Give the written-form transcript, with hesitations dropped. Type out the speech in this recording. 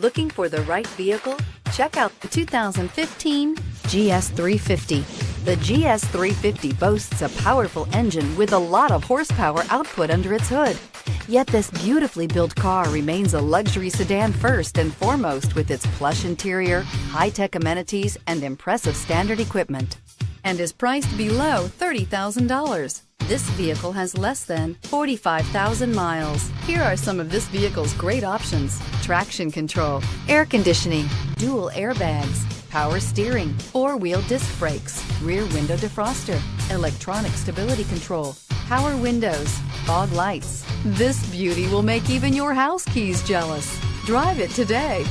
Looking for the right vehicle? Check out the 2015 GS 350. The GS 350 boasts a powerful engine with a lot of horsepower output under its hood. Yet this beautifully built car remains a luxury sedan first and foremost with its plush interior, high-tech amenities, and impressive standard equipment, and is priced below $30,000. This vehicle has less than 45,000 miles. Here are some of this vehicle's great options: traction control, air conditioning, dual airbags, power steering, four-wheel disc brakes, rear window defroster, electronic stability control, power windows, fog lights. This beauty will make even your house keys jealous. Drive it today.